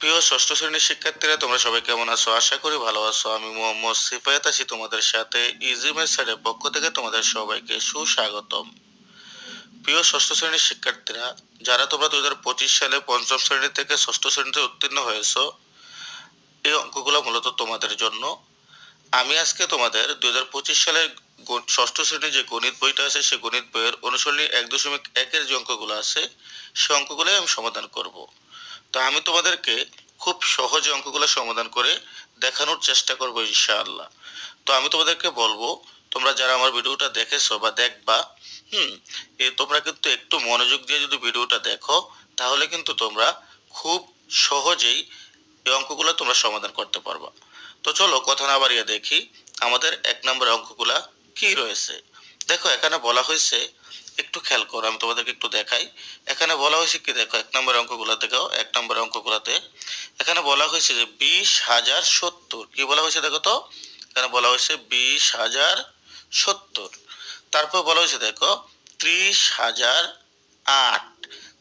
প্রিয় ষষ্ঠ শ্রেণীর শিক্ষার্থীরা, তোমরা সবাই কেমন আছো? আশা করি ভালো আছো। আমি মোহাম্মদ সিফায়াত আছি তোমাদের সাথে। ইজি মেথডের পক্ষ থেকে তোমাদের সবাইকে সুস্বাগতম। প্রিয় ষষ্ঠ শ্রেণীর শিক্ষার্থীরা, যারা তোমরা 2025 সালে পঞ্চম শ্রেণী থেকে ষষ্ঠ শ্রেণীতে উত্তীর্ণ হয়েছো, এই অঙ্কগুলো মূলত তোমাদের জন্য। আমি আজকে তোমাদের 2025 সালের ষষ্ঠ শ্রেণীর যে গণিত বইটা আছে, সেই গণিত বইয়ের অনুশীলনী 1.1-এর যে অঙ্কগুলো আছে, সেই অঙ্কগুলোই আমি সমাধান করব। তো আমি তোমাদেরকে খুব সহজে অঙ্কগুলো সমাধান করে দেখানোর চেষ্টা করবো ইনশাআল্লাহ। তো আমি তোমাদেরকে বলবো, তোমরা যারা আমার ভিডিওটা দেখেছো বা দেখবা, হুম, তোমরা কিন্তু একটু মনোযোগ দিয়ে যদি ভিডিওটা দেখো, তাহলে কিন্তু তোমরা খুব সহজেই এই অঙ্কগুলো তোমরা সমাধান করতে পারবা। তো চলো কথা না বাড়িয়ে দেখি আমাদের 1 নম্বর অঙ্কগুলা কি রয়েছে। দেখো, এখানে বলা হয়েছে, একটু খেয়াল করো, আমি তোমাদেরকে একটু দেখাই। এখানে বলা হয়েছে কি, দেখো 1 নম্বর অঙ্কগুলা দেখো। 1 নম্বর অঙ্কগুলাতে এখানে বলা হয়েছে যে 20,070। কি বলা হয়েছে দেখো তো? এখানে বলা হয়েছে 20,070। তারপর বলা হয়েছে দেখো 30,008।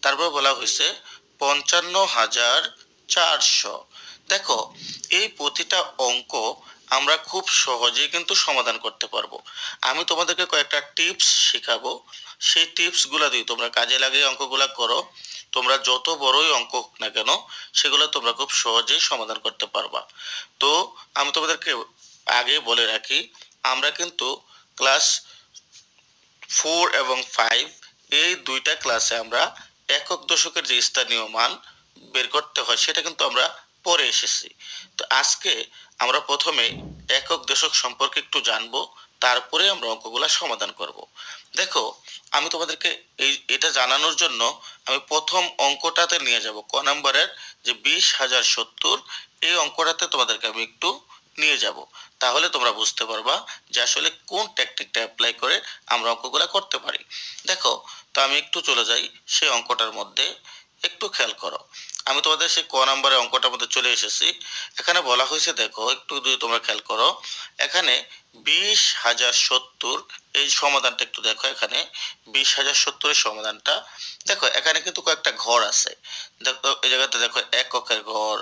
তারপর বলা হয়েছে 55,400। দেখো, এই প্রতিটা অঙ্ক আমরা খুব সহজেই কিন্তু সমাধান করতে পারবো। আমি তোমাদেরকে কয়েকটা টিপস শেখাবো, সেই টিপসগুলো দিয়ে তোমরা কাজে লাগিয়ে অঙ্কগুলা করো। তোমরা যত বড়ই অঙ্ক হোক না কেন, সেগুলো তোমরা খুব সহজেই সমাধান করতে পারবা। তো আমি তোমাদেরকে আগে বলে রাখি, আমরা কিন্তু ক্লাস 4 এবং 5 এই দুইটা ক্লাসে আমরা একক দশকের যে স্থানীয় মান বের করতে হয়, সেটা কিন্তু আমরা পরে এসেছি। তো আজকে আমরা প্রথমে একক দশক সম্পর্কে একটু জানবো, তারপরে আমরা অঙ্কগুলা সমাধান করব। দেখো, আমি তোমাদেরকে এটা জানানোর জন্য আমি প্রথম অঙ্কটাতে নিয়ে যাব, ক নম্বরের যে 20,070, এই অঙ্কটাতে তোমাদেরকে আমি একটু নিয়ে যাব। তাহলে তোমরা বুঝতে পারবা যে আসলে কোন টেকনিকটা অ্যাপ্লাই করে আমরা অঙ্কগুলা করতে পারি। দেখো, তো আমি একটু চলে যাই সেই অঙ্কটার মধ্যে, একটু খেয়াল করো। আমি তোমাদের সেই ক নম্বরের অঙ্কটার মধ্যে চলে এসেছি। এখানে বলা হয়েছে, দেখো একটু যদি তোমরা খেয়াল করো, এখানে 20,070 এই সমাধানটা একটু দেখো। এখানে 20,070-এর সমাধানটা দেখো। এখানে কিন্তু কয়েকটা ঘর আছে। দেখো এই জায়গাতে দেখো, এককের ঘর,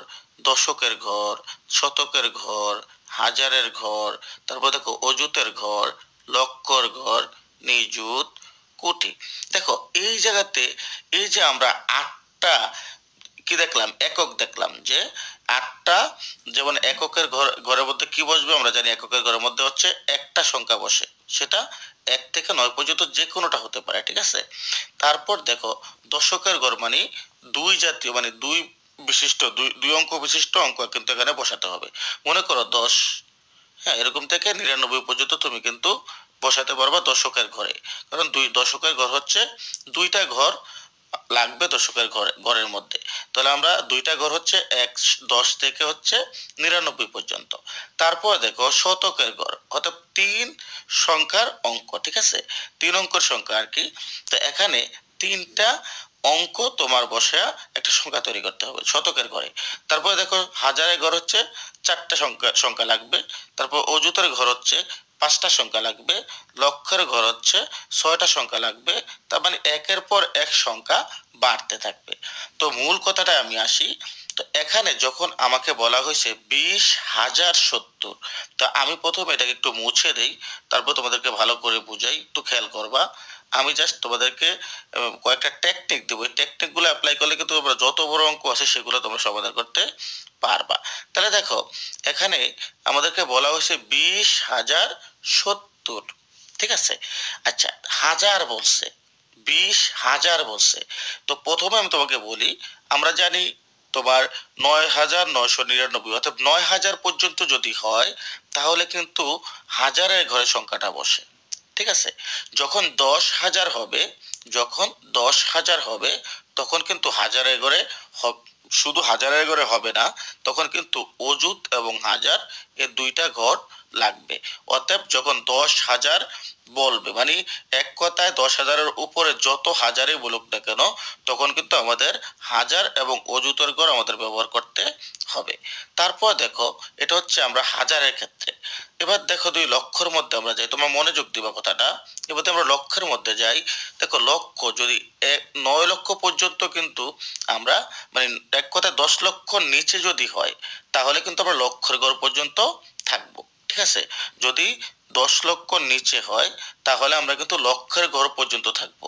দশকের ঘর, শতকের ঘর, হাজারের ঘর, তারপর দেখো অযুতের ঘর, লক্ষর ঘর, নিযুত, কোটি। দেখো এই জায়গাতে এই যে আমরা 8টা কি দেখলাম, একক দেখলাম, যে 8টা, যেমন এককের ঘরের মধ্যে কি বসবে আমরা জানি। এককের ঘরের মধ্যে হচ্ছে একটা সংখ্যা বসে, সেটা 1 থেকে 9 পর্যন্ত যে কোনোটা হতে পারে, ঠিক আছে। তারপর দেখো, দশকের ঘর মানে দুই জাতীয়, মানে দুই বিশিষ্ট, দুই অঙ্ক বিশিষ্ট অঙ্ক কিন্তু এখানে বসাতে হবে। মনে করো 10, হ্যাঁ, এরকম থেকে 99 পর্যন্ত তুমি কিন্তু বসাতে পারবা দশকের ঘরে। কারণ দশকের ঘর হচ্ছে দুইটা ঘর লাগবে দশকের ঘরের মধ্যে। তাহলে আমরা দুইটা ঘর হচ্ছে 10 থেকে হচ্ছে 99 পর্যন্ত। তারপর দেখো শতকের ঘর, অর্থাৎ 3 সংখ্যার অঙ্ক, ঠিক আছে, 3 অঙ্কের সংখ্যা আর কি। তো এখানে 3টা অঙ্ক তোমার বসে একটা সংখ্যা তৈরি করতে হবে শতকের ঘরে। তারপরে দেখো হাজারের ঘর হচ্ছে 4টা সংখ্যা লাগবে। তারপর অযুতের ঘর হচ্ছে 5টা সংখ্যা লাগবে। লক্ষের ঘর হচ্ছে 6টা সংখ্যা লাগবে। তার মানে একের পর এক সংখ্যা বাড়তে থাকবে। তো মূল কথাটা আমি আসি। তো এখানে যখন আমাকে বলা হয়েছে 20,070, তো আমি প্রথমে এটাকে একটু মুছে দেই, তারপর তোমাদেরকে ভালো করে বুঝাই, একটু খেয়াল করবা। আমি জাস্ট তোমাদেরকে কয়েকটা টেকনিক দেবো, এই টেকনিকগুলো অ্যাপ্লাই করলে কিন্তু তোমরা যত বড় অঙ্ক আছে সেগুলো তোমরা সমাধান করতে পারবা। তাহলে দেখো, এখানে আমাদেরকে বলা হয়েছে 20,070, ঠিক আছে। আচ্ছা, হাজার বলছে, 20,000 বলছে। তো প্রথমে আমি তোমাকে বলি, আমরা জানি তোমার 9,999, অর্থাৎ 9,000 পর্যন্ত যদি হয়, তাহলে কিন্তু হাজারের ঘরে সংখ্যাটা বসে, ঠিক আছে। যখন 10,000 হবে, যখন 10,000 হবে, তখন কিন্তু হাজারের ঘরে শুধু হাজারের ঘরে হবে না, তখন কিন্তু অযুত এবং হাজার, এর দুইটা ঘর লাগবে। অতএব যখন 10,000 বলবে, মানে এক কথায় 10,000-এর উপরে যত হাজারই বলুক না কেন, তখন কিন্তু আমাদের হাজার এবং অযুতের ঘর আমাদের ব্যবহার করতে হবে। তারপর দেখো, এটা হচ্ছে আমরা হাজারের ক্ষেত্রে। এবার দেখো 2 লক্ষের মধ্যে আমরা যাই, তোমরা মনোযোগ দিবা কথাটা। এবার আমরা লক্ষের মধ্যে যাই। দেখো লক্ষ যদি 9 লক্ষ পর্যন্ত কিন্তু আমরা মানে এক কথায় 10 লক্ষ নিচে যদি হয় তাহলে কিন্তু আমরা লক্ষের ঘর পর্যন্ত থাকবো, ঠিক আছে। যদি 10 লক্ষ নিচে হয় তাহলে আমরা কিন্তু লক্ষের ঘর পর্যন্ত থাকবো।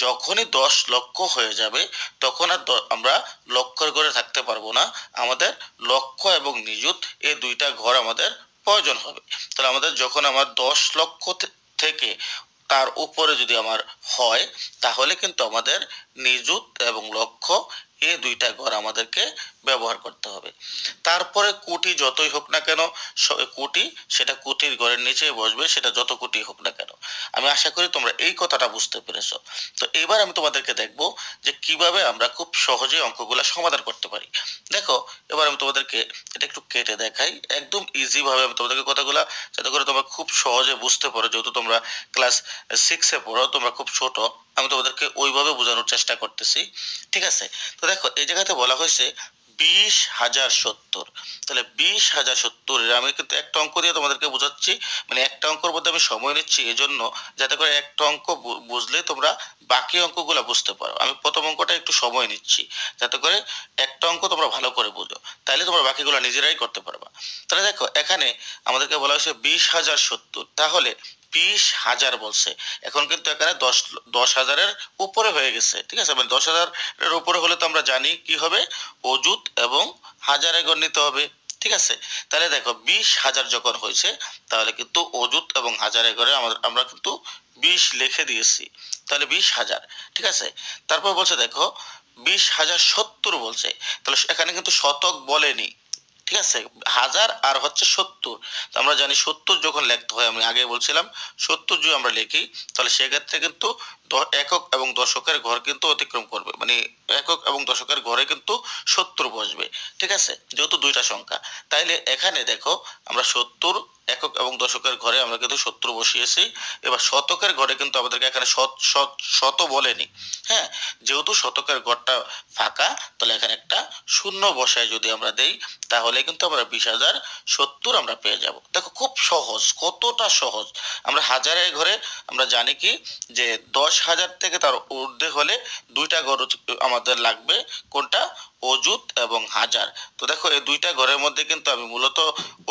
যখনই 10 লক্ষ হয়ে যাবে তখন আর আমরা লক্ষের ঘরে থাকতে পারবো না। আমাদের লক্ষ এবং নিযুত এই দুইটা ঘর আমাদের প্রয়োজন হবে। তাহলে আমাদের যখন আমার 10 লক্ষ থেকে তার উপরে যদি আমার হয় তাহলে কিন্তু আমাদের নিযুত এবং লক্ষ্য এই দুইটা ঘর আমাদেরকে ব্যবহার করতে হবে। তারপরে কোটি যতই হোক না কেন, কোটি সেটা কোটির ঘরের নিচে বসবে, সেটা যত কোটি হোক না কেন। আমি আশা করি তোমরা এই কথাটা বুঝতে পেরেছো। তো এবার আমি তোমাদেরকে দেখবো যে কিভাবে আমরা খুব সহজে অঙ্কগুলা সমাধান করতে পারি। দেখো এবার আমি তোমাদেরকে এটা একটু কেটে দেখাই, একদম ইজি ভাবে আমি তোমাদেরকে কথাগুলা যাতে করে তোমরা খুব সহজে বুঝতে পারো। যেহেতু তোমরা ক্লাস 6-এ পড়ো, তোমরা খুব ছোট, আমি তোমাদেরকে ওইভাবে বোঝানোর চেষ্টা করতেছি, ঠিক আছে। তো দেখো এই জায়গাতে বলা হয়েছে 20,070। তাহলে 20,070 আমি কিন্তু একটা অঙ্ক দিয়ে তোমাদেরকে বোঝাচ্ছি, মানে একটা অঙ্কের মধ্যে আমি সময় নিচ্ছি এই জন্য যাতে করে একটা অঙ্ক বুঝলে তোমরা বাকি অঙ্কগুলো বুঝতে পারো। আমি প্রথম অঙ্কটা একটু সময় নিচ্ছি যাতে করে একটা অঙ্ক তোমরা ভালো করে বুঝো, তাইলে তোমরা বাকিগুলো নিজেরাই করতে পারবা। তাহলে দেখো এখানে আমাদেরকে বলা হয়েছে 20,070, তাহলে 20,000 বলছে। এখন কিন্তু এখানে 10,000-এর উপরে হয়ে গেছে, ঠিক আছে। মানে 10,000-এর উপরে হলে তো আমরা জানি কি হবে, অযুত এবং হাজারে ঘর নিতে হবে, ঠিক আছে। তাহলে দেখো 20,000 যখন হয়েছে তাহলে কিন্তু অযুত এবং হাজারে ঘরে আমরা কিন্তু 20 লিখে দিয়েছি, তাহলে 20,000, ঠিক আছে। তারপর বলছে দেখো 20,070 বলছে, তাহলে এখানে কিন্তু শতক বলেনি, ঠিক আছে। হাজার আর হচ্ছে 70, তো আমরা জানি 70 যখন লিখতে হয়, আমি আগে বলছিলাম 70 যদি আমরা লিখি তাহলে সেক্ষেত্রে কিন্তু একক এবং দশকের ঘর কিন্তু অতিক্রম করবে, মানে একক এবং দশকের ঘরে কিন্তু 70 বসবে, ঠিক আছে, যেহেতু দুইটা সংখ্যা। তাইলে এখানে দেখো আমরা 70 একক এবং দশকের ঘরে আমরা কিন্তু 70 বসিয়েছি। এবার শতকের ঘরে কিন্তু আমাদেরকে এখানে শত বলেনি, হ্যাঁ। যেহেতু শতকের ঘরটা ফাঁকা তাহলে এখানে একটা শূন্য বসায় যদি আমরা দেই তাহলে কিন্তু আমরা 20,070 আমরা পেয়ে যাব। দেখো খুব সহজ, কতটা সহজ। আমরা হাজারের ঘরে আমরা জানি কি যে 10,000 থেকে তার ঊর্ধ্বে হলে দুইটা ঘর আমাদের লাগবে, কোনটা, অযুত এবং হাজার। তো দেখো এই দুইটা ঘরের মধ্যে কিন্তু আমি মূলত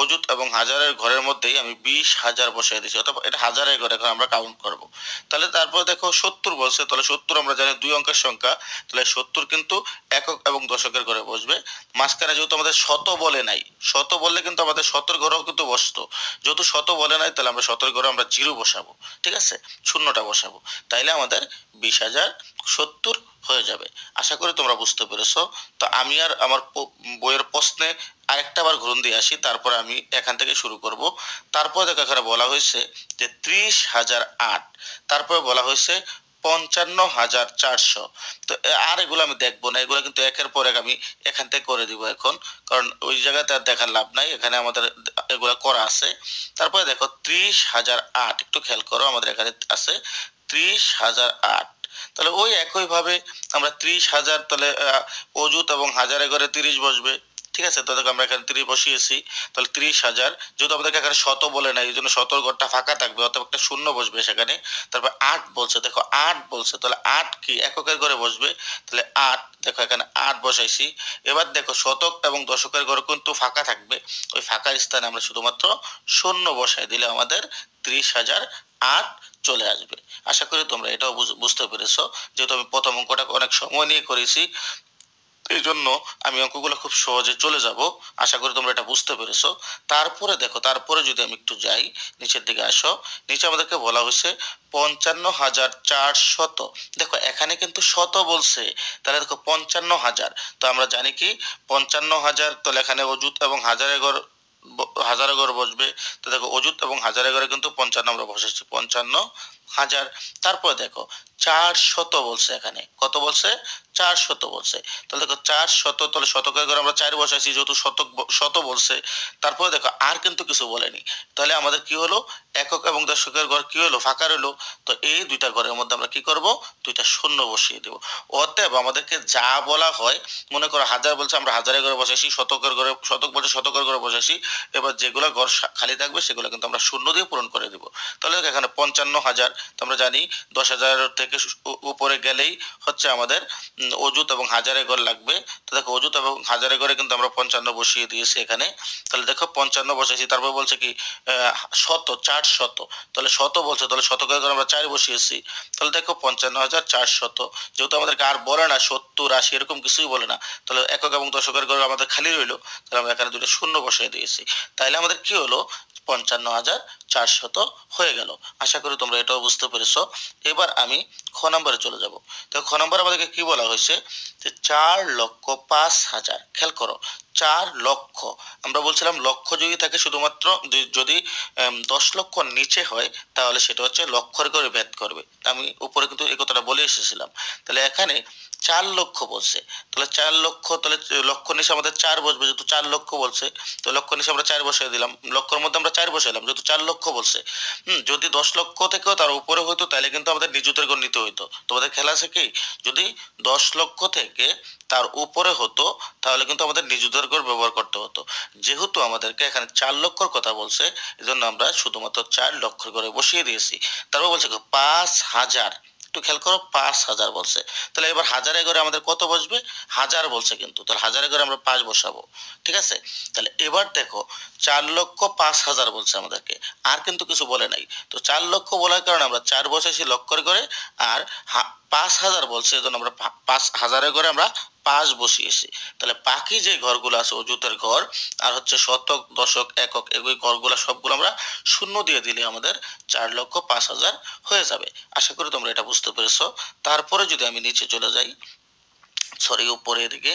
অযুত এবং হাজারের ঘরের মধ্যেই আমি 20,000 বসাই দিয়েছি, অথবা এটা হাজারের ঘরে এখন আমরা কাউন্ট করব। তাহলে তারপর দেখো 70 বলছে, তাহলে 70 আমরা জানি দুই অঙ্কের সংখ্যা, তাহলে 70 কিন্তু একক এবং দশকের ঘরে বসবে। মাঝখানে যেহেতু আমাদের শত বলে নাই, শত বললে কিন্তু আমাদের শতর ঘরেও কিন্তু বসতো, যেহেতু শত বলে নাই তাহলে আমরা শতর ঘরে আমরা জিরো বসাবো, ঠিক আছে, শূন্যটা বসাবো, তাইলে আমাদের 20,070 হয়ে যাবে। আশা করি তোমরা বুঝতে পেরেছো। তো আমি আর আমার বইয়ের প্রশ্নে আরেকটা বার ঘুরন দিয়ে আসি, তারপর আমি এখান থেকে শুরু করব। তারপর দেখো এখানে বলা হয়েছে যে 30,008, তারপরে বলা হয়েছে 55,400। তো আর এগুলো আমি দেখবো না, এগুলো কিন্তু একের পর এক আমি এখান থেকে করে দিব এখন, কারণ ওই জায়গাতে আর দেখার লাভ নাই, এখানে আমাদের এগুলো করা আছে। তারপরে দেখো 30,008, একটু খেয়াল করো আমাদের এখানে আছে 30,008। তাহলে ওই একই ভাবে আমরা 30,000, তাহলে অযুত এবং হাজারে ঘরে 30 বসবে, ঠিক আছে। তো দেখো আমরা এখানে 30 বসিয়েছি, তাহলে 30,000, যেহেতু আমাদেরকে এখানে শত বলে না এই জন্য শতর ঘরটা ফাঁকা থাকবে, অথবা একটা শূন্য বসবে সেখানে। তারপর 8 বলছে, দেখো 8 বলছে, তাহলে 8 কি এককের ঘরে বসবে, তাহলে 8, দেখো এখানে 8 বসাইছি। এবার দেখো শতক এবং দশকের ঘরে কিন্তু ফাঁকা থাকবে, ওই ফাঁকার স্থানে আমরা শুধুমাত্র শূন্য বসাই দিলে আমাদের 30,008 চলে আসবে। আশা করি তোমরা এটাও বুঝতে পেরেছো, যেহেতু আমি প্রথম অঙ্কটা অনেক সময় নিয়ে করেছি এই জন্য আমি অঙ্কগুলো খুব সহজে চলে যাব। আশা করি তোমরা এটা বুঝতে পেরেছো। তারপরে দেখো, তারপরে যদি আমি একটু যাই নিচের দিকে, আসো, নিচে আমাদেরকে বলা হয়েছে 55,400। দেখো এখানে কিন্তু শত বলছে, তাহলে দেখো 55,000, তো আমরা জানি কি 55,000, তাহলে এখানে অযুত এবং হাজারের ঘর হাজারে ঘর বসবে। তো দেখো অযুত এবং হাজারে ঘরে কিন্তু 55 আমরা বসেছি, 55 হাজার। তারপর দেখো 400 বলছে, এখানে কত বলছে? 400 বলছে। তাহলে দেখো 400, তাহলে শতকের ঘরে আমরা 4 বসাইছি যেহেতু শত বলছে। তারপরে দেখো আর কিন্তু কিছু বলেনি। তাহলে আমাদের কি হলো? একক এবং দশকের ঘর কি হলো? ফাঁকা রইলো। তো এই দুইটা ঘরের মধ্যে আমরা কি করব? দুইটা শূন্য বসিয়ে দেব। অতএব আমাদেরকে যা বলা হয়, মনে করো হাজার বলছে আমরা হাজারের ঘরে বসাইছি, শতকের ঘরে, শতক বলছে শতকের ঘরে বসাইছি, এবার যেগুলো ঘর খালি থাকবে সেগুলো কিন্তু আমরা শূন্য দিয়ে পূরণ করে দিব। তাহলে এখানে 55,000, তো আমরা জানি 10,000 থেকে উপরে গেলেই হচ্ছে আমাদের অযুত এবং হাজারে ঘর লাগবে। তো দেখো অযুত এবং হাজারে ঘরে কিন্তু আমরা 55 বসিয়ে দিয়েছি এখানে। তাহলে দেখো 55 বসেছি, তারপর বলছে কি শত, 400। তাহলে শত বলছে, তাহলে শতকের ঘরে আমরা 4 বসিয়েছি। তাহলে দেখো 55,400। যেহেতু আমাদেরকে আর বলে না 70, 80 এরকম কিছুই বলে না, তাহলে একক এবং দশকের ঘরে আমাদের খালি রইলো। তাহলে আমরা এখানে দুটো শূন্য বসিয়ে দিয়েছি। তাইলে আমাদের কি হলো? 55,400 হয়ে গেল। আশা করি তোমরা এটাও বুঝতে পেরেছো। এবার আমি খ নম্বরে চলে যাব। তো খ নম্বরে আমাদেরকে কি বলা হয়েছে? যে 4,05,000। খেয়াল করো, 4 লক্ষ। আমরা বলছিলাম লক্ষ যদি থাকে শুধুমাত্র যদি 10 লক্ষ নিচে হয় তাহলে সেটা হচ্ছে লক্ষের করে ভেদ করবে। আমি উপরে কিন্তু এই কথাটা বলে এসেছিলাম। তাহলে এখানে 4 লক্ষ বলছে, তাহলে 4 লক্ষ, তাহলে লক্ষ নিচে আমাদের 4 বসবে, যেহেতু 4 লক্ষ বলছে। তো লক্ষ নিচে আমরা 4 বসিয়ে দিলাম, লক্ষের মধ্যে আমরা 4 বসাইলাম যেহেতু 4 লক্ষ বলছে। যদি 10 লক্ষ থেকেও তার উপরে হইতো তাহলে কিন্তু আমাদের নিযুতের গণ নিতে হইতো। তোমাদের খেলা আছে কি? যদি 10 লক্ষ থেকে তার উপরে হতো তাহলে কিন্তু আমাদের নিযুতের গড় ব্যবহার করতে হতো। যেহেতু আমাদেরকে এখানে 4 লক্ষর কথা বলছে, এজন্য আমরা শুধুমাত্র 4 লক্ষের ঘরে বসিয়ে দিয়েছি। তারপর বলছে 5,000। একটু খেয়াল করো, 5,000 বলছে। তাহলে এবার হাজারের ঘরে আমাদের কত বসবে? হাজার বলছে কিন্তু, তাহলে হাজারের ঘরে আমরা 5 বসাবো। ঠিক আছে? তাহলে এবার দেখো 4,05,000 বলছে আমাদেরকে, আর কিন্তু কিছু বলে নাই। তো 4 লক্ষ বলার কারণে আমরা 4 বসাইছি লক্ষের ঘরে, আর 5,000 বলছে এজন্য আমরা 5,000-এর ঘরে আমরা 5 বসিয়েছি। তাহলে বাকি যে ঘরগুলো আছে অযুতের ঘর আর হচ্ছে শতক, দশক, একক, এই ঘরগুলো সবগুলো আমরা শূন্য দিয়ে দিলে আমাদের 4,05,000 হয়ে যাবে। আশা করি তোমরা এটা বুঝতে পেরেছো। তারপরে যদি আমি নিচে চলে যাই, সরি উপরে এদিকে,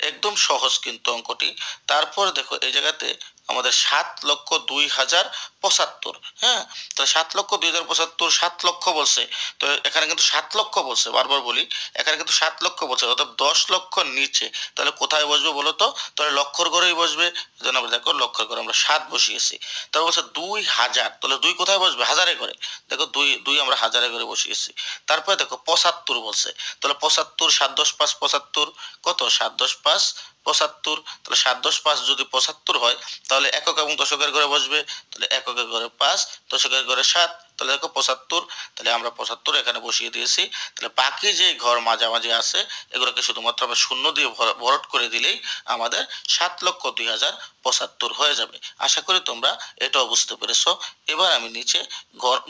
একদম সহজ কিন্তু অঙ্কটি। তারপর দেখো এই জায়গাতে আমাদের 7,02,075। হ্যাঁ, তাহলে 7,02,075, 7 লক্ষ বলছে। তো এখানে কিন্তু 7 লক্ষ বলছে, বারবার বলি এখানে কিন্তু 7 লক্ষ বলছে, অর্থাৎ 10 লক্ষ নিচে। তাহলে কোথায় বসবে বলো তো? তাহলে লক্ষর ঘরেই বসবে। যেন আমরা দেখো লক্ষর ঘরে আমরা 7 বসিয়েছি। তারপর বলছে 2,000, তাহলে 2 কোথায় বসবে? হাজারে ঘরে। দেখো 2 আমরা হাজারে ঘরে বসিয়েছি। তারপরে দেখো 75 বলছে, তাহলে 75, 7 10 5 75, কত? 7 10 5 75। তাহলে 7 10 5 যদি 75 হয় তাহলে একক এবং দশকের ঘরে বসবে। তাহলে এককের ঘরে 5, দশকের ঘরে 7, তাহলে দেখো 75। তাহলে আমরা 75 এখানে বসিয়ে দিয়েছি। তাহলে বাকি যে ঘর মাঝামাঝি আছে এগুলোকে শুধুমাত্র আমরা শূন্য দিয়ে ভরট করে দিলেই আমাদের 7,02,075 হয়ে যাবে। আশা করি তোমরা এটাও বুঝতে পেরেছো। এবার আমি নিচে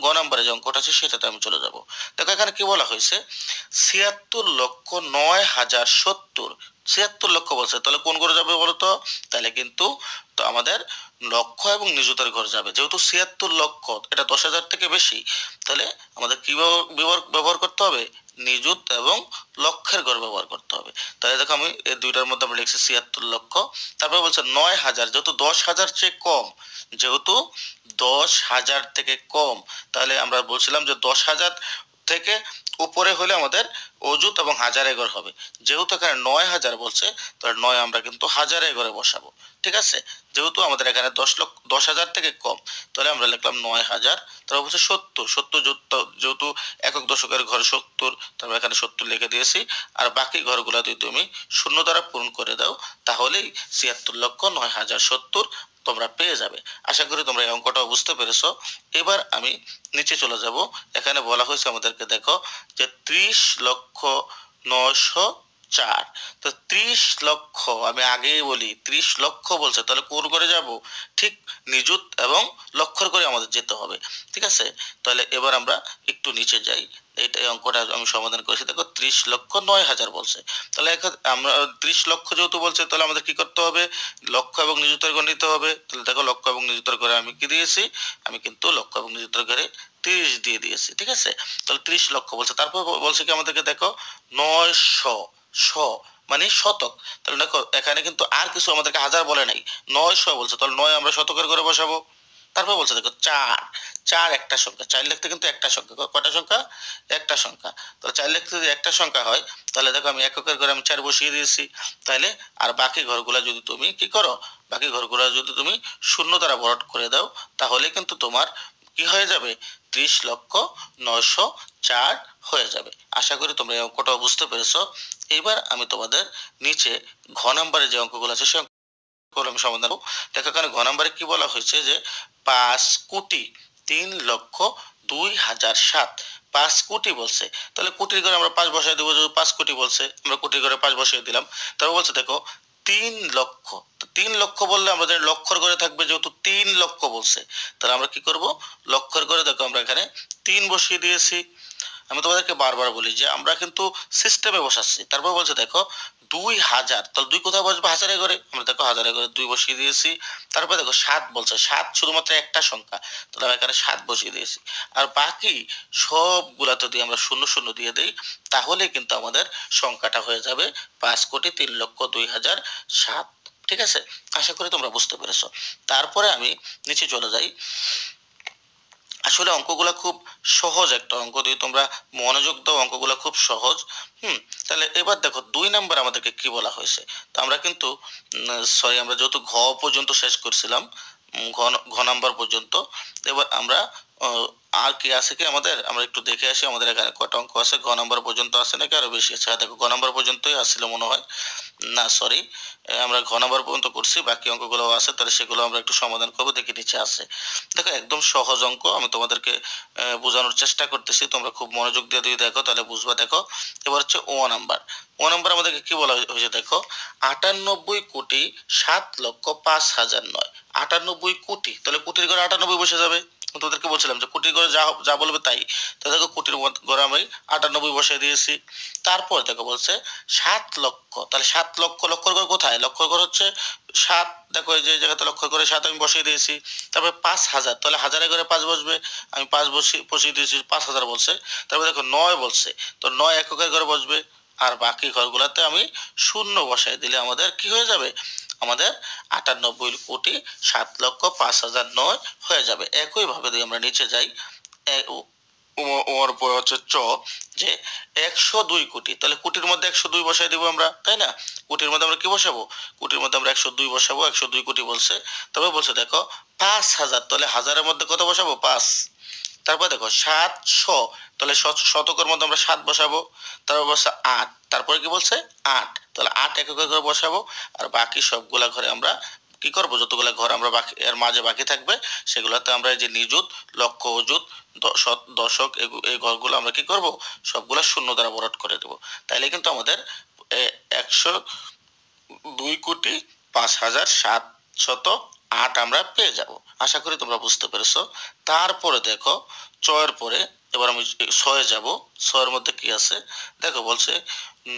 গ নম্বরে যে অঙ্কটা আছে সেটাতে আমি চলে যাব। দেখো এখানে কি বলা হয়েছে? 76,09,070। 76 লক্ষ বলছে, তাহলে কোন ঘরে যাবে বলতো? তাহলে কিন্তু তো আমাদের লক্ষ এবং নিযুতের ঘর যাবে। যেহেতু 76 লক্ষ, এটা 10,000 থেকে বেশি, তাহলে আমাদের কি ব্যবহার করতে হবে? নিযুত এবং লক্ষের ঘর ব্যবহার করতে হবে। তাহলে দেখো আমি এই দুইটার মধ্যে আমরা লিখছি 76 লক্ষ। তারপরে বলছে 9,000, যেহেতু 10,000 চেয়ে কম, যেহেতু 10,000 থেকে কম, তাহলে আমরা বলছিলাম যে 10,000 থেকে উপরে হলে আমাদের অযুত এবং হাজারে ঘর হবে। যেহেতু এখানে 9,000 বলছে, তাহলে 9 আমরা কিন্তু হাজারে ঘরে বসাবো। ঠিক আছে? যেহেতু আমাদের এখানে 10,000 থেকে কম, তাহলে আমরা লিখলাম 9,000। তারপর বলছে 70, 70 যেহেতু একক দশকের ঘর 70, তারপর এখানে 70 লিখে দিয়েছি। আর বাকি ঘরগুলো যদি তুমি শূন্য দ্বারা পূরণ করে দাও তাহলেই 76,09,070 তোমরা পেয়ে যাবে। আশা করি তোমরা এই অঙ্কটাও বুঝতে পেরেছো। এবার আমি নিচে চলে যাব। এখানে বলা হয়েছে আমাদেরকে, দেখো যে 30,09,004। তো 30 লক্ষ, আমি আগেই বলি 30 লক্ষ বলছে, তাহলে কোন করে যাব? ঠিক নিযুত এবং লক্ষর করে আমাদের যেতে হবে। ঠিক আছে? তাহলে এবার আমরা একটু নিচে যাই। এই অঙ্কটা আমি সমাধান করেছি। দেখো 30,09,000 বলছে, তাহলে আমরা 30 লক্ষ যেহেতু বলছে তাহলে আমাদের কি করতে হবে? লক্ষ এবং নিযুতের ঘর নিতে হবে। তাহলে দেখো লক্ষ এবং নিযুতের ঘরে আমি কি দিয়েছি? আমি কিন্তু লক্ষ এবং নিযুতের ঘরে 30 দিয়ে দিয়েছি। ঠিক আছে? তাহলে 30 লক্ষ বলছে। তারপর বলছে কি আমাদেরকে, দেখো 900, শ মানে শতক। তাহলে দেখো এখানে কিন্তু আর কিছু আমাদেরকে হাজার বলে নাই, 900 বলছে। তাহলে 9 আমরা শতকের ঘরে বসাবো। তারপর বলছে দেখো চার, চার একটা সংখ্যা, চার লিখতে কিন্তু একটা সংখ্যা, কয়টা সংখ্যা, একটা সংখ্যা। তাহলে চার লিখতে যদি একটা সংখ্যা হয় তাহলে দেখো আমি এককের ঘরে আমি চার বসিয়ে দিয়েছি, তাইলে আর বাকি ঘরগুলা যদি তুমি কি করো, বাকি ঘরগুলা যদি তুমি শূন্য দ্বারা ভরাট করে দাও তাহলে কিন্তু তোমার কি হয়ে যাবে, 30,09,04 হয়ে যাবে। আশা করি তোমরা এই অঙ্কটাও বুঝতে পেরেছো। এবার আমি তোমাদের নিচে ঘ নাম্বারে যে অঙ্কগুলো আছে সে অঙ্কগুলো আমি সমাধান করবো। দেখো এখানে ঘ নাম্বারে কি বলা হয়েছে যে 5,03,02,007, 5 কোটি বলছে, তাহলে কোটির ঘরে আমরা 5 বসাই দেবো, যদি 5 কোটি বলছে আমরা কোটির ঘরে 5 বসিয়ে দিলাম। তারপর বলছে দেখো 3 লক্ষ, তো 3 লক্ষ বললে আমরা জানি লক্ষর ঘরে থাকবে, যেহেতু 3 লক্ষ বলছে তাহলে আমরা কি করব, লক্ষের ঘরে দেখো আমরা এখানে 3 বসিয়ে দিয়েছি। আমি তোমাদেরকে বারবার বলি যে আমরা কিন্তু সিস্টেমে বসাচ্ছি। তারপর বলছে দেখো 2,000, তাহলে 2 কোথায় বসবে, হাজারের ঘরে, আমরা দেখো হাজারের ঘরে 2 বসিয়ে দিয়েছি। তারপরে দেখো 7 বলছে, 7 শুধুমাত্র একটা সংখ্যা, তাহলে আমি এখানে 7 বসিয়ে দিয়েছি। আর বাকি সবগুলাতে যদি আমরা শূন্য শূন্য দিয়ে দিই তাহলে কিন্তু আমাদের সংখ্যাটা হয়ে যাবে 5,03,02,007। ঠিক আছে, আশা করি তোমরা বুঝতে পেরেছো। তারপরে আমি নিচে চলে যাই। আসলে অঙ্কগুলো খুব সহজ একটা অঙ্ক, যদি তোমরা মনোযোগ দাও অঙ্কগুলো খুব সহজ। তাহলে এবার দেখো 2 নাম্বার আমাদেরকে কি বলা হয়েছে। তো আমরা কিন্তু সরি, আমরা যেহেতু ঘ পর্যন্ত শেষ করছিলাম, ঘ ঘ নাম্বার পর্যন্ত, এবার আমরা আর কি আছে কি আমাদের, আমরা একটু দেখে আসি আমাদের এখানে কয়টা অঙ্ক আছে। ঘ নাম্বার পর্যন্ত আছে নাকি আরো বেশি আছে, দেখো ঘ নাম্বার পর্যন্তই আসছিল মনে হয়, না সরি, আমরা ঘ নাম্বার পর্যন্ত করছি, বাকি অঙ্কগুলো আছে, তাহলে সেগুলো আমরা একটু সমাধান করবো, দেখি নিচে আছে। দেখো একদম সহজ অঙ্ক, আমি তোমাদেরকে বোঝানোর চেষ্টা করতেছি, তোমরা খুব মনোযোগ দিয়ে যদি দেখো তাহলে বুঝবা। দেখো এবার হচ্ছে ও নাম্বার। ও নাম্বার আমাদেরকে কি বলা হয়েছে দেখো, 98,07,05,009, 98 কোটি, তাহলে কোটির ঘরে 98 বসে যাবে। তোদেরকে বলছিলাম যে কোটির ঘরে যা যা বলবে তাই, তো দেখো কোটির ঘরে আমি 98 বসিয়ে দিয়েছি। তারপর দেখো বলছে 7 লক্ষ, তাহলে 7 লক্ষ, লক্ষর ঘর কোথায়, লক্ষর ঘর হচ্ছে 7, দেখো এই যে জায়গাতে লক্ষর ঘরে 7 আমি বসিয়ে দিয়েছি। তারপরে 5,000, তাহলে হাজারের ঘরে 5 বসবে, আমি 5 বসিয়ে দিয়েছি, 5,000 বলছে। তারপরে দেখো 9 বলছে, তো 9 এককের ঘরে বসবে, আর বাকি ঘরগুলোতে আমি শূন্য বসাই দিলে আমাদের কি হয়ে যাবে, আমাদের 98,07,05,009 হয়ে যাবে। একই ভাবে যদি আমরা নিচে যাই, ওর পরে হচ্ছে চ, যে 102 কোটি, তাহলে কোটির মধ্যে 102 বসাই দিব আমরা, তাই না, কোটির মধ্যে আমরা কি বসাবো, কোটির মধ্যে আমরা 102 বসাবো, 102 কোটি বলছে। তবে বলছে দেখো 5,000, তাহলে হাজারের মধ্যে কত বসাবো, 5। তারপর দেখো 700, তাহলে শতকের মধ্যে আমরা 7 বসাবো। তারপর বলছে 8, তারপরে কি বলছে 8, তাহলে 8 এককের ঘরে বসাবো, আর বাকি সবগুলা ঘরে আমরা কি করবো, যতগুলা ঘর আমরা বাকি এর মাঝে বাকি থাকবে সেগুলোতে আমরা এই যে নিযুত, লক্ষ, অযুত, দশক, এই ঘরগুলো আমরা কি করব, সবগুলা শূন্য দ্বারা ভরাট করে দেব। তাইলে কিন্তু আমাদের 102,05,007,08 আমরা পেয়ে যাব। আশা করি তোমরা বুঝতে পেরেছো। তারপরে দেখো চয়ের পরে এবার আমি ছয়ে যাব। ছয়ের মধ্যে কি আছে দেখো, বলছে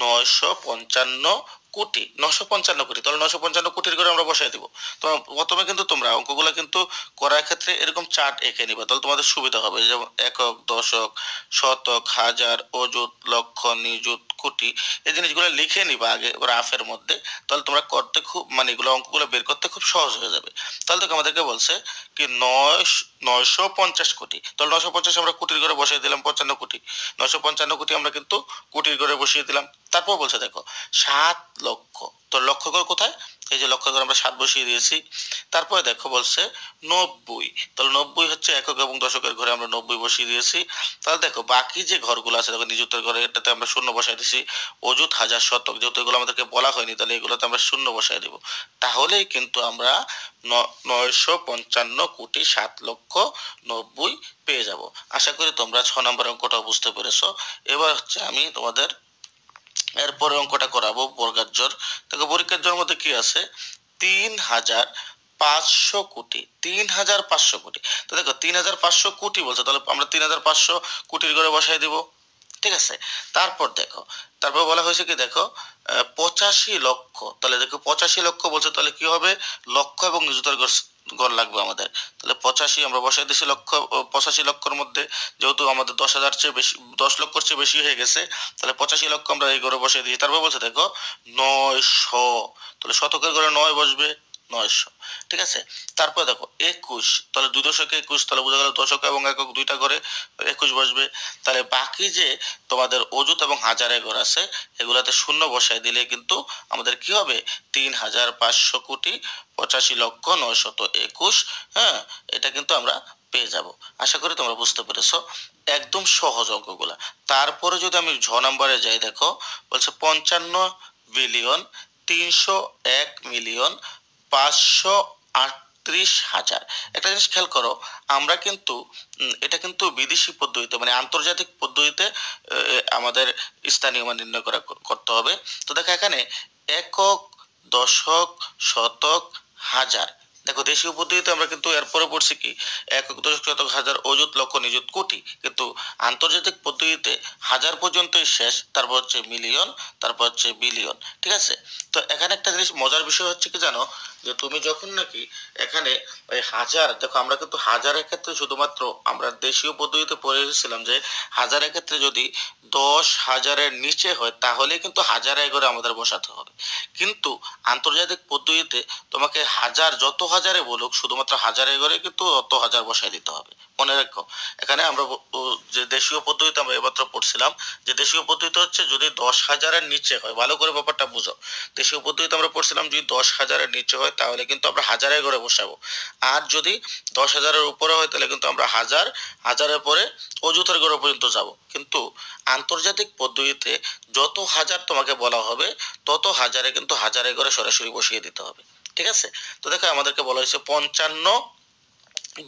955 কোটি, 955 কোটি, তাহলে 955 কোটির করে আমরা বসাই দিব। তো প্রথমে কিন্তু তোমরা অঙ্কগুলো কিন্তু করার ক্ষেত্রে এরকম চার্ট এঁকে নিবা, তাহলে তোমাদের সুবিধা হবে। যেমন একক, দশক, শতক, হাজার, অযুত, লক্ষ, নিযুত, কোটি, এই জিনিসগুলো লিখে নিবা আগে রাফের মধ্যে, তাহলে তোমরা করতে খুব মানে এগুলো অঙ্কগুলো বের করতে খুব সহজ হয়ে যাবে। তাহলে দেখো আমাদেরকে বলছে কি 950 কোটি, তাহলে 950 আমরা কোটির ঘরে বসিয়ে দিলাম 55 কোটি, 955 কোটি আমরা কিন্তু কোটির ঘরে বসিয়ে দিলাম। তারপর বলছে দেখো 7 লক্ষ, তো লক্ষ ঘর কোথায়, এই যে লক্ষ ঘর আমরা 7 বসিয়ে দিয়েছি। তারপরে দেখো বলছে 90, তাহলে 90 হচ্ছে একক এবং দশকের ঘরে আমরা 90 বসিয়ে দিয়েছি। তাহলে দেখো বাকি যে ঘরগুলো আছে দেখো, নিযুতের ঘরে এটাতে আমরা শূন্য বসাই দিয়েছি, অযুত, হাজার, শতক, যেহেতু এগুলো আমাদেরকে বলা হয়নি তাহলে এগুলোতে আমরা শূন্য বসাই দিব। তাহলেই কিন্তু আমরা 955,07,90,0 পেয়ে যাব। আশা করি তোমরা 6 নম্বর অঙ্কটাও বুঝতে পেরেছো। এবার হচ্ছে আমি তোমাদের এরপরে অঙ্কটা করাবো বর্গার জোর। দেখো পরীক্ষার জোর মধ্যে কি আছে, 3,500 কোটি, 3,500 কোটি, তো দেখো 3,500 কোটি বলছে, তাহলে আমরা 3,500 কোটির ঘরে বসাই দিব। ঠিক আছে, তারপর দেখো, তারপর বলা হয়েছে কি দেখো 85 লক্ষ, তাহলে দেখো 85 লক্ষ বলছে, তাহলে কি হবে, লক্ষ এবং নিযুতের ঘর লাগবে আমাদের। তাহলে 85 আমরা বসাই দিছি লক্ষ, 85 লক্ষের মধ্যে যেহেতু আমাদের 10,000 চেয়ে বেশি, 10 লক্ষর চেয়ে বেশি হয়ে গেছে, তাহলে 85 লক্ষ আমরা এই ঘরে বসাই দিয়েছি। তারপর বলছে দেখো 900, তাহলে শতকের ঘরে 9 বসবে, 900, ঠিক আছে। তারপর দেখো 21, তাহলে 2 দশকে 21, তাহলে বোঝা গেল দশক এবং একক দুইটা করে 21 বসবে। তাহলে বাকি যে তোমাদের অযুত এবং হাজারে ঘর আছে এগুলাতে শূন্য বসায় দিলে কিন্তু আমাদের কি হবে 3,585,85,921। হ্যাঁ, এটা কিন্তু আমরা পেয়ে যাব। আশা করি তোমরা বুঝতে পেরেছো, একদম সহজ অঙ্কগুলা। তারপরে যদি আমি ঝ নাম্বারে যাই, দেখো বলছে 55,301,538,000। একটা জিনিস খেয়াল করো, আমরা কিন্তু এটা কিন্তু বিদেশি পদ্ধতিতে মানে আন্তর্জাতিক পদ্ধতিতে আমাদের স্থানীয় মান নির্ণয় করতে হবে। তো দেখো এখানে একক, দশক, শতক, হাজার। দেখো দেশীয় পদ্ধতিতে আমরা কিন্তু এরপরে পড়ছি কি একক, দশক, শতক, হাজার, অযুত, লক্ষ, নিযুত, কোটি। কিন্তু আন্তর্জাতিক পদ্ধতিতে হাজার পর্যন্তই শেষ, তারপর হচ্ছে মিলিয়ন, তারপর হচ্ছে বিলিয়ন, ঠিক আছে। তো এখানে একটা জিনিস মজার বিষয় হচ্ছে কি জানো, যে তুমি যখন নাকি এখানে ওই হাজার, দেখো আমরা কিন্তু হাজারের ক্ষেত্রে শুধুমাত্র আমরা দেশীয় পদ্ধতিতে পড়ে এসেছিলাম যে হাজারের ক্ষেত্রে যদি 10,000-এর নিচে হয় তাহলে কিন্তু হাজারে করে আমাদের বসাতে হবে। কিন্তু আন্তর্জাতিক পদ্ধতিতে তোমাকে হাজার, যত হাজারে বলুক, শুধুমাত্র হাজারে করে কিন্তু অত হাজার বসাই দিতে হবে। মনে রাখো, এখানে আমরা যে দেশীয় পদ্ধতিতে আমরা এমাত্র পড়ছিলাম যে দেশীয় পদ্ধতি হচ্ছে যদি 10,000-এর নিচে হয়, ভালো করে ব্যাপারটা বুঝো। দেশীয় পদ্ধতিতে আমরা পড়ছিলাম যদি 10,000-এর নিচে হয় তাহলে কিন্তু আমরা হাজারে করে বসাবো। আর যদি 10,000-এর উপরে হয় তাহলে কিন্তু আমরা হাজার, হাজারের পরে অযুতের ঘর পর্যন্ত যাব। কিন্তু আন্তর্জাতিক পদ্ধতিতে যত হাজার তোমাকে বলা হবে তত হাজারে কিন্তু হাজারে করে সরাসরি বসিয়ে দিতে হবে, ঠিক আছে। তো দেখো আমাদেরকে বলা হয়েছে 55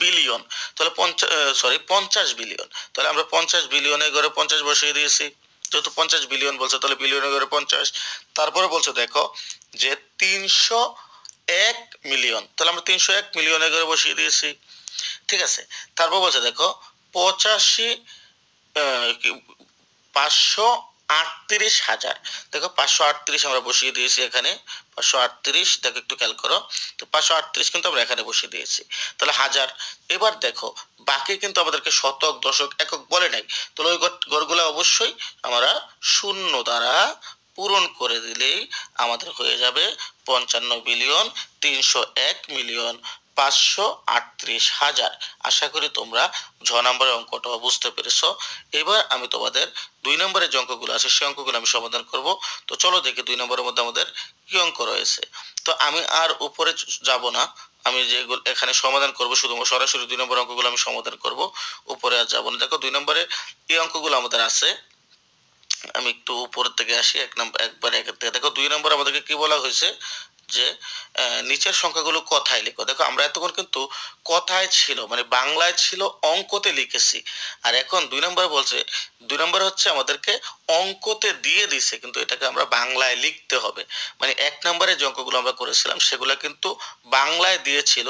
বিলিয়ন, তাহলে 50 বিলিয়ন, তাহলে আমরা 50 বিলিয়নের ঘরে 50 বসিয়ে দিয়েছি। যেহেতু 50 বিলিয়ন বলছে তাহলে বিলিয়নের ঘরে 50। তারপরে বলছে দেখো যে 301 মিলিয়ন, তাহলে আমরা 301 মিলিয়নের ঘরে বসিয়ে দিয়েছি, ঠিক আছে। তারপর বলছে দেখো 538,000, দেখো 538 আমরা বসিয়ে দিয়েছি এখানে। 538, দেখো একটু খেয়াল করো, তো 538 কিন্তু আমরা এখানে বসিয়ে দিয়েছি। তাহলে হাজার। এবার দেখো বাকি কিন্তু আমাদেরকে শতক, দশক, একক বলে নাই। তাহলে ওই ঘরগুলো অবশ্যই আমরা শূন্য দ্বারা পূরণ করে দিলেই আমাদের হয়ে যাবে 55,301,538,000। আশা করি তোমরা ঝ নম্বরের অঙ্কটা বুঝতে পেরেছো। এবার আমি তোমাদের 2 নম্বরের যে অঙ্কগুলো আছে সেই অঙ্কগুলো আমি সমাধান করব। তো চলো দেখি 2 নম্বরের মধ্যে আমাদের কি অঙ্ক রয়েছে। তো আমি আর উপরে যাব না, আমি যেগুলো এখানে সমাধান করব শুধুমাত্র সরাসরি 2 নম্বর অঙ্কগুলো আমি সমাধান করব, উপরে আর যাব না। দেখো 2 নম্বরে এই অঙ্কগুলো আমাদের আছে, আমি একটু উপরের থেকে আসি। একবার একের থেকে দেখো 2 নম্বর আমাদেরকে কি বলা হয়েছে যে নিচের সংখ্যাগুলো কথায় লিখো। দেখো আমরা এতক্ষণ কিন্তু কথায় ছিল মানে বাংলায় ছিল, অঙ্কতে লিখেছি। আর এখন 2 নম্বরে বলছে, 2 নম্বরে হচ্ছে আমাদেরকে অঙ্কতে দিয়ে দিছে কিন্তু এটাকে আমরা বাংলায় লিখতে হবে। মানে 1 নম্বরে যে অঙ্কগুলো আমরা করেছিলাম সেগুলো কিন্তু বাংলায় দিয়েছিল,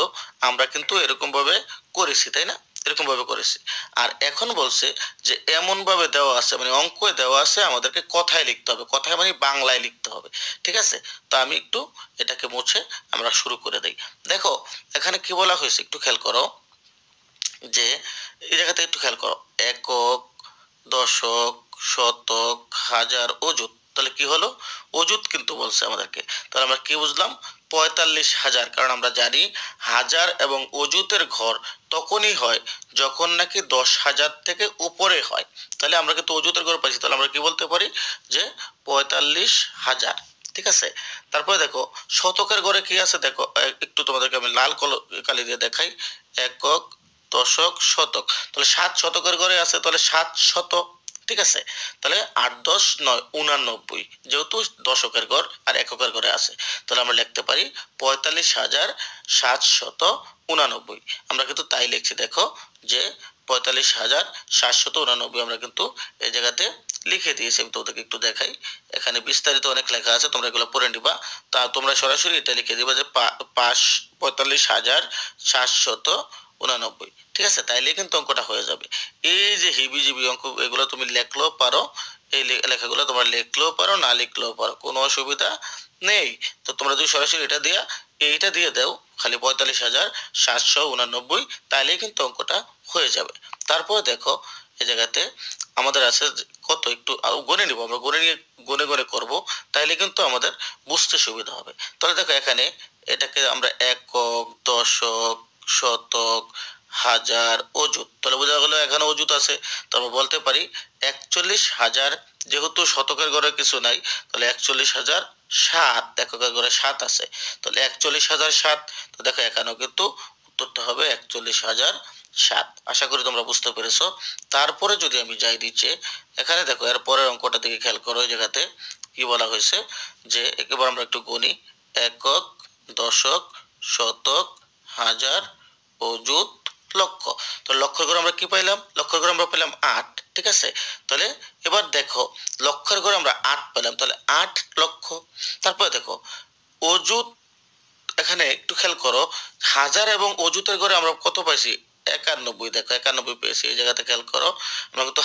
আমরা কিন্তু এরকম ভাবে করেছি, তাই না? এরকম ভাবে করেছি। আর এখন বলছে যে এমন ভাবে দেওয়া আছে মানে অঙ্কে দেওয়া আছে আমাদেরকে কথায় লিখতে হবে, কথায় মানে বাংলায় লিখতে হবে, ঠিক আছে। তো আমি একটু এটাকে মুছে আমরা শুরু করে দেই। দেখো এখানে কি বলা হয়েছে একটু খেয়াল করো, যে এই জায়গাতে একটু খেয়াল করো, একক, দশক, শতক, হাজার, অযুত। তাহলে কি হলো, অযুত কিন্তু বলছে আমাদেরকে। তাহলে আমরা কি বুঝলাম 45,000, কারণ আমরা জানি হাজার এবং অযুতের ঘর তখনই হয় যখন নাকি 10,000 থেকে উপরে হয়। তাহলে আমরা কিন্তু অযুতের ঘর পাইছি, তাহলে আমরা কি বলতে পারি যে 45,000, ঠিক আছে। তারপরে দেখো শতকের ঘরে কি আছে, দেখো একটু তোমাদেরকে আমি লাল কালি দিয়ে দেখাই, একক, দশক, শতক। তাহলে 7 শতকের ঘরে আছে, তাহলে 700, ঠিক আছে। তাহলে 8, 10, 9, 89, যেহেতু দশকের ঘর আর এককের ঘরে আছে, তাহলে আমরা লিখতে পারি 45,789। আমরা কিন্তু তাই লিখছি, দেখো যে 45,789 আমরা কিন্তু এই জায়গাতে লিখে দিয়েছি। আমি তোমাদেরকে একটু দেখাই, এখানে বিস্তারিত অনেক লেখা আছে, তোমরা এগুলো পড়ে নিবা। তা তোমরা সরাসরি এটা লিখে দিবা যে 45,789, ঠিক আছে। তাইলে কিন্তু অঙ্কটা হয়ে যাবে। এই যে হিবিজিবি অঙ্ক এগুলো তুমি লিখলেও পারো, এই লেখাগুলো তোমরা লিখলেও পারো, না লিখলেও পারো, কোনো অসুবিধা নেই। তো তোমরা যদি সরাসরি এটা দিয়া এইটা দিয়ে দাও খালি 45,789, তাইলেই কিন্তু অঙ্কটা হয়ে যাবে। তারপর দেখো এই জায়গাতে আমাদের আছে কত, একটু গণে নিব আমরা, গণে নিয়ে গণে গণে করবো, তাইলে কিন্তু আমাদের বুঝতে সুবিধা হবে। তাহলে দেখো এখানে এটাকে আমরা একক, দশক, শতক, হাজার, অযুত। তাহলে বোঝা গেল এখানে অযুত আছে, তো আমরা বলতে পারি 41,000। যেহেতু শতকের ঘরে কিছু নাই, তাহলে 41,007, এককের ঘরে 7 আছে, তাহলে 41,007। তো দেখো এখানেও কিন্তু উত্তরটা হবে 41,007। আশা করি তোমরা বুঝতে পেরেছো। তারপরে যদি আমি যাই নিচে, এখানে দেখো এর পরের অঙ্কটা দিকে খেয়াল করো। ওই জায়গাতে কি বলা হয়েছে যে একেবার আমরা একটু গুনি, একক, দশক, শতক, হাজার, অযুত, লক্ষ। তো লক্ষের ঘরে আমরা কি পাইলাম? লক্ষের ঘরে আমরা পেলাম 8, ঠিক আছে। তাহলে এবার দেখো লক্ষের ঘরে আমরা 8 পেলাম, তাহলে 8 লক্ষ। তারপরে দেখো অযুত, এখানে একটু খেয়াল করো, হাজার এবং অযুতের ঘরে আমরা কত পাইছি? 91। দেখো 91 পেয়েছি। এই জায়গাতে খেয়াল করো, আমরা কিন্তু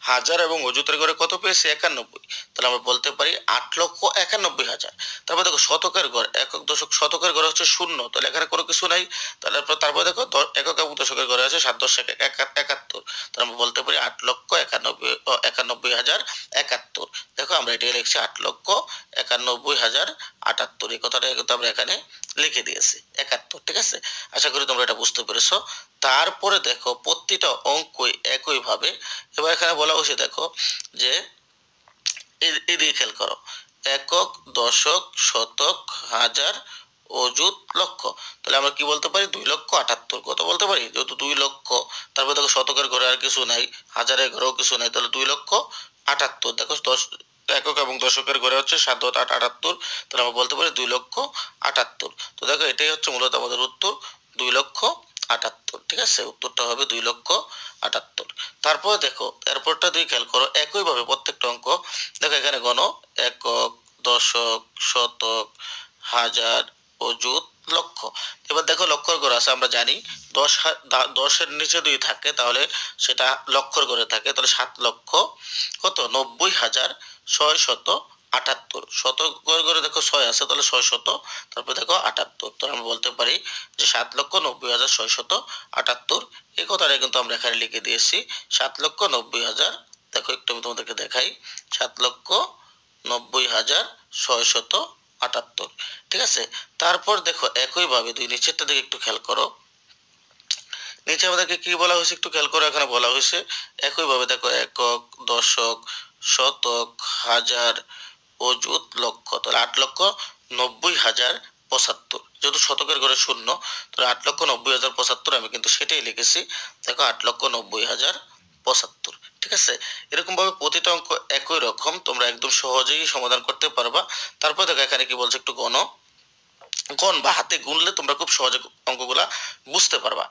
হাজার এবং অযুতের ঘরে কত পেয়েছি? 91। তাহলে আমরা বলতে পারি 8,91,000। তারপর দেখো শতকের ঘর, একক, দশক, শতকের ঘরে হচ্ছে 0, তাহলে এখানে কোনো কিছু নাই। তারপর দেখো একক এবং দশকের ঘরে আছে 7 10 71। তাহলে আমরা বলতে পারি 8,91,071। দেখো আমরা এটাই লিখছি 8,91,078। এই কথাটা কিন্তু আমরা এখানে লিখে দিয়েছি 71, ঠিক আছে। আশা করি তোমরা এটা বুঝতে পেরেছো। তারপরে দেখো প্রতিটা অঙ্কই একই ভাবে। এবার এখানে বলা হয়েছে দেখো যে এদিকে খেয়াল করো, একক, দশক, শতক, হাজার, অযুত, লক্ষ। তাহলে আমরা কি বলতে পারি? 2,78,000। কত বলতে পারি? যেহেতু 2 লক্ষ, তারপর দেখো শতকের ঘরে আর কিছু নাই, হাজারের ঘরেও কিছু নাই, তাহলে 2,78,000। দেখো একক এবং দশকের ঘরে হচ্ছে 7 7 8 78। তাহলে আমরা বলতে পারি 2,78,000। তো দেখো এটাই হচ্ছে মূলত আমাদের উত্তর, 2,78,000, ঠিক আছে। উত্তরটা হবে 2,78,000। তারপর দেখো এরপরটা দিয়ে খেয়াল করো, একইভাবে প্রত্যেকটা অঙ্ক। দেখো এখানে গণ, একক, দশক, শতক, হাজার, অযুত, লক্ষ। এবার দেখো লক্ষর ঘর আছে, আমরা জানি 10 এর নিচে 2 থাকে তাহলে সেটা লক্ষর ঘরে থাকে। তাহলে 7 লক্ষ কত? 90,678। শতকের ঘরে দেখো 6 আছে, তাহলে 600, তারপর দেখো 78। তাহলে আমরা বলতে পারি যে 7,90,678। এই কথাটা কিন্তু আমরা এখানে লিখে দিয়েছি 7,90,000। দেখো একটু আমি তোমাদেরকে দেখাই, 7,90,678, ঠিক আছে। তারপর দেখো একইভাবে দুই নিচেরটা দিকে একটু খেয়াল করো, নিচে আমাদেরকে কি বলা হয়েছে একটু খেয়াল করো। এখানে বলা হয়েছে একইভাবে দেখো একক, দশক, শতক, হাজার, অযুত, লক্ষ। তাহলে 8,90,075। যেহেতু শতকের ঘরে 0, তাহলে 8,90,075 আমি কিন্তু সেটাই লিখেছি। দেখো 8,90,075, ঠিক আছে। এরকম ভাবে প্রতিটা অঙ্ক একই রকম, তোমরা একদম সহজেই সমাধান করতে পারবা। তারপর দেখো এখানে কি বলছে একটু গণ, গণ বা হাতে গুনলে তোমরা খুব সহজে অঙ্কগুলা বুঝতে পারবা।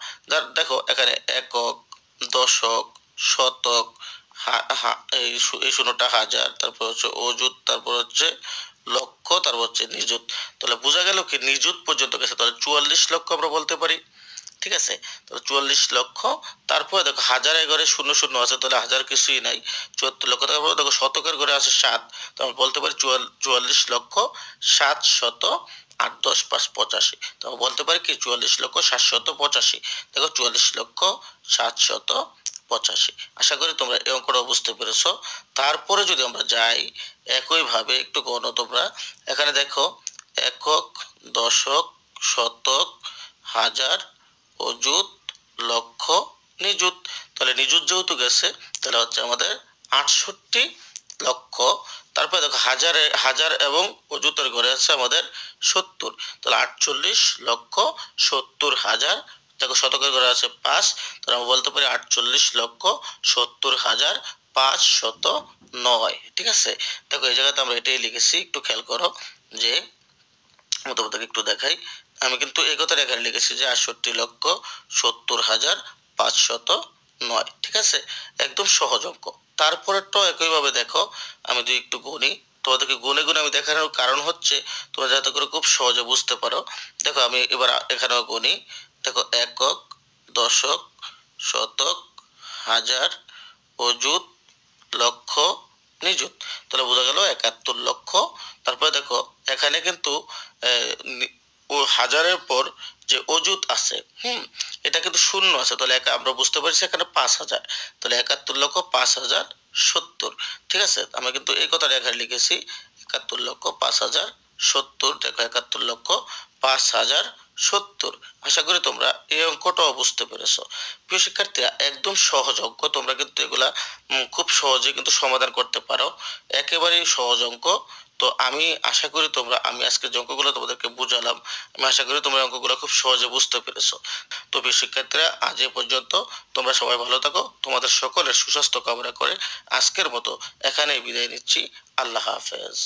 দেখো এখানে একক, দশক, শতক, এই শূন্যটা হাজার, তারপর হচ্ছে অযুত, তারপর হচ্ছে লক্ষ, তারপর হচ্ছে নিযুত। তাহলে বোঝা গেল কি নিযুত পর্যন্ত গেছে, তাহলে 44 লক্ষ আমরা বলতে পারি, ঠিক আছে। তাহলে 44 লক্ষ। তারপরে দেখো হাজারের ঘরে 0 0 আছে, তাহলে হাজার কিছুই নাই, 74 লক্ষ। তারপরে দেখো শতকের ঘরে আছে 7, তো আমরা বলতে পারি 44 লক্ষ 700 8 10 5 85। তো আমরা বলতে পারি কি 44 লক্ষ 785। দেখো 44 লক্ষ 785। আশা করি তোমরা এই অঙ্কটা বুঝতে পেরেছো। তারপরে যদি আমরা যাই একইভাবে একটু গণ তোমরা, এখানে দেখো একক, দশক, শতক, হাজার, অযুত, লক্ষ, নিযুত। তাহলে নিযুত যেহেতু গেছে, তাহলে হচ্ছে আমাদের 68 লক্ষ। তারপরে দেখো হাজার এবং অযুতের ঘরে আছে আমাদের 70, তাহলে 48 লক্ষ 70,000। দেখো শতকের ঘরে আছে 5, তাহলে আমরা বলতে পারি 48 লক্ষ 70,000 509, ঠিক আছে। দেখো এই জায়গাতে আমরা এটাই লিখেছি, একটু খেয়াল করো যে তোমাদের একটু দেখাই, আমি কিন্তু এই কথাটা এখানে লিখেছি যে 68,70,509, ঠিক আছে। একদম সহজ অঙ্ক। তারপরেরটাও একইভাবে দেখো, আমি যদি একটু গুনি, তোমাদেরকে গুনে গুনে আমি দেখানোর কারণ হচ্ছে তোমরা যাতে করে খুব সহজে বুঝতে পারো। দেখো আমি এবার এখানেও গুনি, দেখো একক, দশক, শতক, হাজার, অযুত, লক্ষ, নিযুত। তাহলে বোঝা গেল 71 লক্ষ। তারপরে দেখো এখানে কিন্তু ও হাজারের পর যে অযুত আছে, এটা কিন্তু 0 আছে, তাহলে আমরা বুঝতে পারছি এখানে 5,000। তাহলে 71 লক্ষ 5,070, ঠিক আছে। আমি কিন্তু এই কথাটা এখানে লিখেছি 71 লক্ষ 5,070। দেখো 71 লক্ষ 5070। আশা করি তোমরা এই অঙ্কটাও বুঝতে পেরেছো। প্রিয় শিক্ষার্থীরা, একদম সহজ অঙ্ক, তোমরা কিন্তু এগুলা খুব সহজে কিন্তু সমাধান করতে পারো, একেবারেই সহজ অঙ্ক। তো আমি আশা করি আমি আজকে যে অঙ্কগুলো তোমাদেরকে বুঝালাম, আমি আশা করি তোমরা অঙ্কগুলো খুব সহজে বুঝতে পেরেছো। তো প্রিয় শিক্ষার্থীরা, আজ এ পর্যন্ত। তোমরা সবাই ভালো থাকো, তোমাদের সকলের সুস্বাস্থ্য কামনা করে আজকের মতো এখানেই বিদায় নিচ্ছি। আল্লাহ হাফেজ।